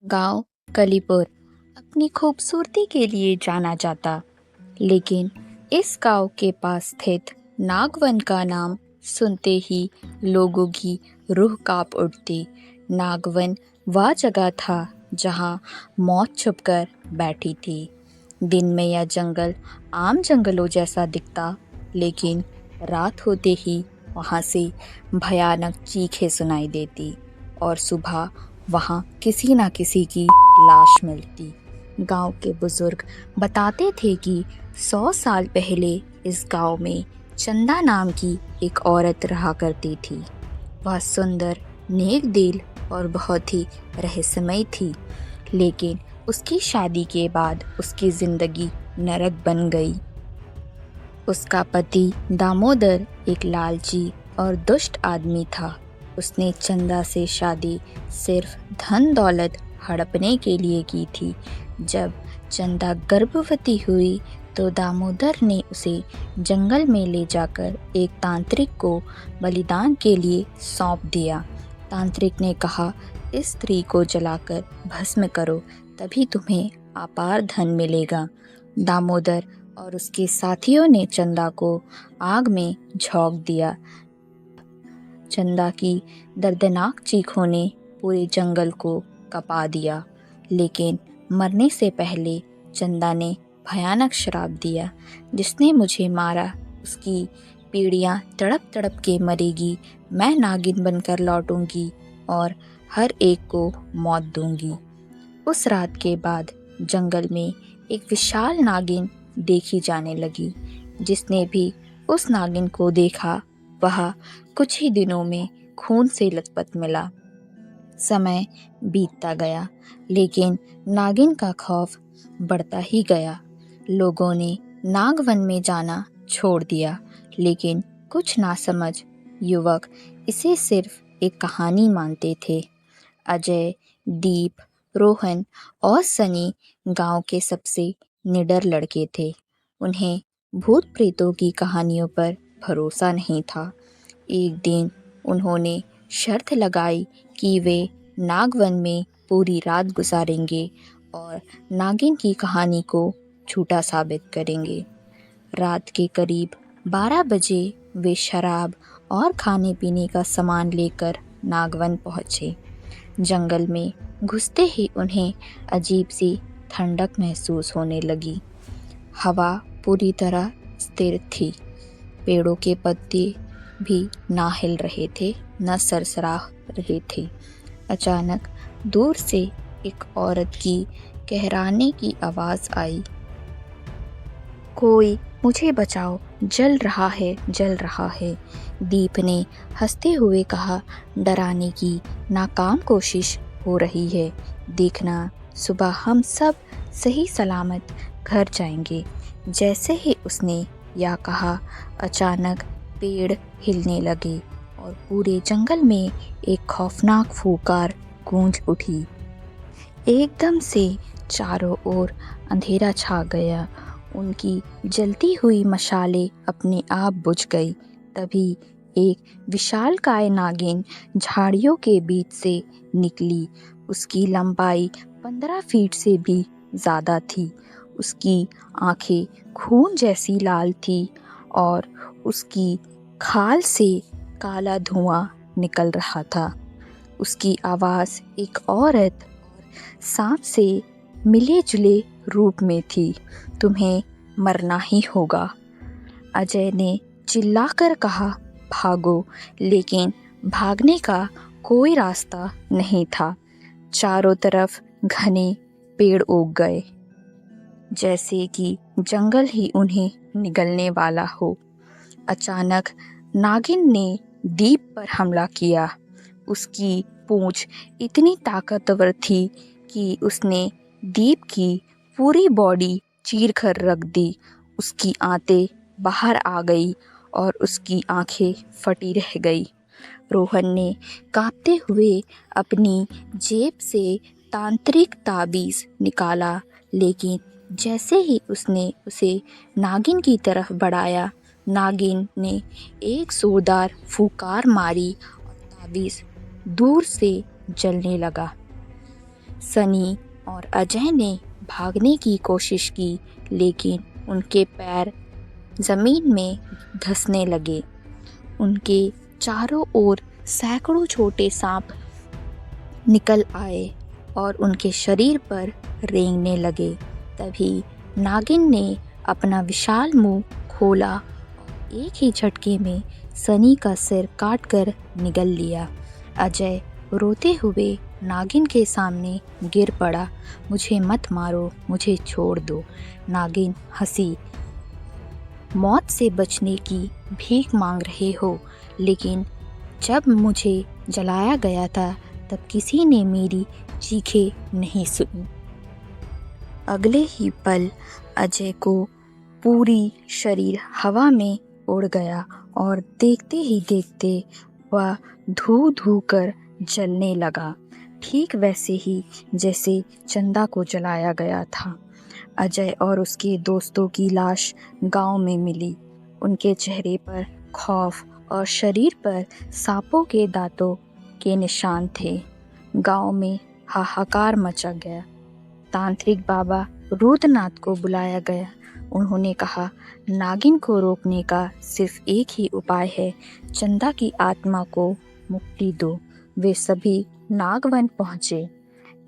गांव कलीपुर अपनी खूबसूरती के लिए जाना जाता, लेकिन इस गांव के पास स्थित नागवन का नाम सुनते ही लोगों की रूह कांप उठती। नागवन वह जगह था जहां मौत छुपकर बैठी थी। दिन में यह जंगल आम जंगलों जैसा दिखता, लेकिन रात होते ही वहां से भयानक चीखें सुनाई देती और सुबह वहां किसी ना किसी की लाश मिलती। गांव के बुजुर्ग बताते थे कि 100 साल पहले इस गांव में चंदा नाम की एक औरत रहा करती थी। वह सुंदर, नेक दिल और बहुत ही रहस्यमयी थी, लेकिन उसकी शादी के बाद उसकी जिंदगी नरक बन गई। उसका पति दामोदर एक लालची और दुष्ट आदमी था। उसने चंदा से शादी सिर्फ धन दौलत हड़पने के लिए की थी। जब चंदा गर्भवती हुई तो दामोदर ने उसे जंगल में ले जाकर एक तांत्रिक को बलिदान के लिए सौंप दिया। तांत्रिक ने कहा, इस स्त्री को जलाकर भस्म करो, तभी तुम्हें अपार धन मिलेगा। दामोदर और उसके साथियों ने चंदा को आग में झोंक दिया। चंदा की दर्दनाक चीखों ने पूरे जंगल को कपा दिया, लेकिन मरने से पहले चंदा ने भयानक श्राप दिया, जिसने मुझे मारा उसकी पीढ़ियां तड़प तड़प के मरेगी। मैं नागिन बनकर लौटूंगी और हर एक को मौत दूंगी। उस रात के बाद जंगल में एक विशाल नागिन देखी जाने लगी। जिसने भी उस नागिन को देखा वह कुछ ही दिनों में खून से लथपथ मिला। समय बीतता गया, लेकिन नागिन का खौफ बढ़ता ही गया। लोगों ने नागवन में जाना छोड़ दिया, लेकिन कुछ नासमझ युवक इसे सिर्फ एक कहानी मानते थे। अजय, दीप, रोहन और सनी गांव के सबसे निडर लड़के थे। उन्हें भूत प्रेतों की कहानियों पर भरोसा नहीं था। एक दिन उन्होंने शर्त लगाई कि वे नागवन में पूरी रात गुजारेंगे और नागिन की कहानी को झूठा साबित करेंगे। रात के करीब 12 बजे वे शराब और खाने पीने का सामान लेकर नागवन पहुँचे। जंगल में घुसते ही उन्हें अजीब सी ठंडक महसूस होने लगी। हवा पूरी तरह स्थिर थी। पेड़ों के पत्ते भी ना हिल रहे थे, न सरसरा रहे थे। अचानक दूर से एक औरत की कहराने की आवाज़ आई, कोई मुझे बचाओ, जल रहा है, जल रहा है। दीप ने हंसते हुए कहा, डराने की नाकाम कोशिश हो रही है। देखना, सुबह हम सब सही सलामत घर जाएंगे। जैसे ही उसने यह कहा, अचानक पेड़ हिलने लगे और पूरे जंगल में एक खौफनाक फूंकार गूंज उठी। एकदम से चारों ओर अंधेरा छा गया। उनकी जलती हुई मशालें अपने आप बुझ गई। तभी एक विशालकाय नागिन झाड़ियों के बीच से निकली। उसकी लंबाई 15 फीट से भी ज़्यादा थी। उसकी आंखें खून जैसी लाल थी और उसकी खाल से काला धुआं निकल रहा था। उसकी आवाज़ एक औरत सांप से मिले जुले रूप में थी। तुम्हें मरना ही होगा। अजय ने चिल्लाकर कहा, भागो, लेकिन भागने का कोई रास्ता नहीं था। चारों तरफ घने पेड़ उग गए, जैसे कि जंगल ही उन्हें निगलने वाला हो। अचानक नागिन ने दीप पर हमला किया। उसकी पूंछ इतनी ताकतवर थी कि उसने दीप की पूरी बॉडी चीर कर रख दी। उसकी आंतें बाहर आ गई और उसकी आंखें फटी रह गई। रोहन ने कांपते हुए अपनी जेब से तांत्रिक ताबीज़ निकाला, लेकिन जैसे ही उसने उसे नागिन की तरफ बढ़ाया, नागिन ने एक जोरदार फुकार मारी और ताबीज़ दूर से जलने लगा। सनी और अजय ने भागने की कोशिश की, लेकिन उनके पैर जमीन में धंसने लगे। उनके चारों ओर सैकड़ों छोटे सांप निकल आए और उनके शरीर पर रेंगने लगे। तभी नागिन ने अपना विशाल मुंह खोला, एक ही झटके में सनी का सिर काटकर निगल लिया। अजय रोते हुए नागिन के सामने गिर पड़ा। मुझे मत मारो, मुझे छोड़ दो। नागिन हंसी। मौत से बचने की भीख मांग रहे हो, लेकिन जब मुझे जलाया गया था तब किसी ने मेरी चीखें नहीं सुनी। अगले ही पल अजय को पूरी शरीर हवा में उड़ गया और देखते ही देखते वह धू धू कर जलने लगा, ठीक वैसे ही जैसे चंदा को जलाया गया था। अजय और उसके दोस्तों की लाश गांव में मिली। उनके चेहरे पर खौफ और शरीर पर सांपों के दांतों के निशान थे। गांव में हाहाकार मचा गया। तांत्रिक बाबा रुद्रनाथ को बुलाया गया। उन्होंने कहा, नागिन को रोकने का सिर्फ एक ही उपाय है, चंदा की आत्मा को मुक्ति दो। वे सभी नागवन पहुँचे।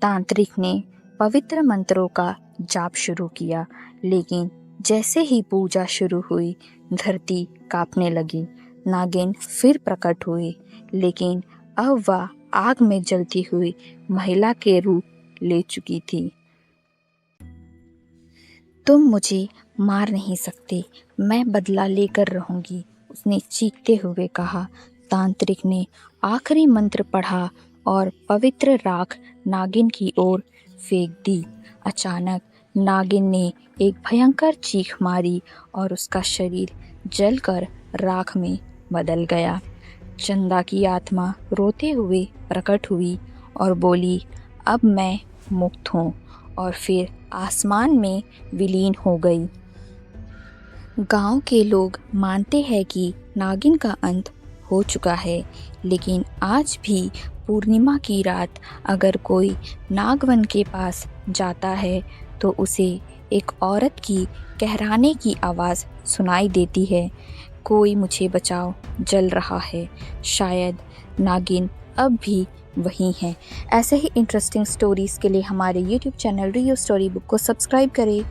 तांत्रिक ने पवित्र मंत्रों का जाप शुरू किया, लेकिन जैसे ही पूजा शुरू हुई, धरती कांपने लगी। नागिन फिर प्रकट हुई, लेकिन अब वह आग में जलती हुई महिला के रूप ले चुकी थी। तुम मुझे मार नहीं सकते, मैं बदला लेकर रहूंगी, उसने चीखते हुए कहा। तांत्रिक ने आखिरी मंत्र पढ़ा और पवित्र राख नागिन की ओर फेंक दी। अचानक नागिन ने एक भयंकर चीख मारी और उसका शरीर जलकर राख में बदल गया। चंदा की आत्मा रोते हुए प्रकट हुई और बोली, अब मैं मुक्त हूँ, और फिर आसमान में विलीन हो गई। गांव के लोग मानते हैं कि नागिन का अंत हो चुका है, लेकिन आज भी पूर्णिमा की रात अगर कोई नागवन के पास जाता है तो उसे एक औरत की कहराने की आवाज़ सुनाई देती है, कोई मुझे बचाओ, जल रहा है। शायद नागिन अब भी वही है। ऐसे ही इंटरेस्टिंग स्टोरीज़ के लिए हमारे YouTube चैनल रियो स्टोरी बुक को सब्सक्राइब करें।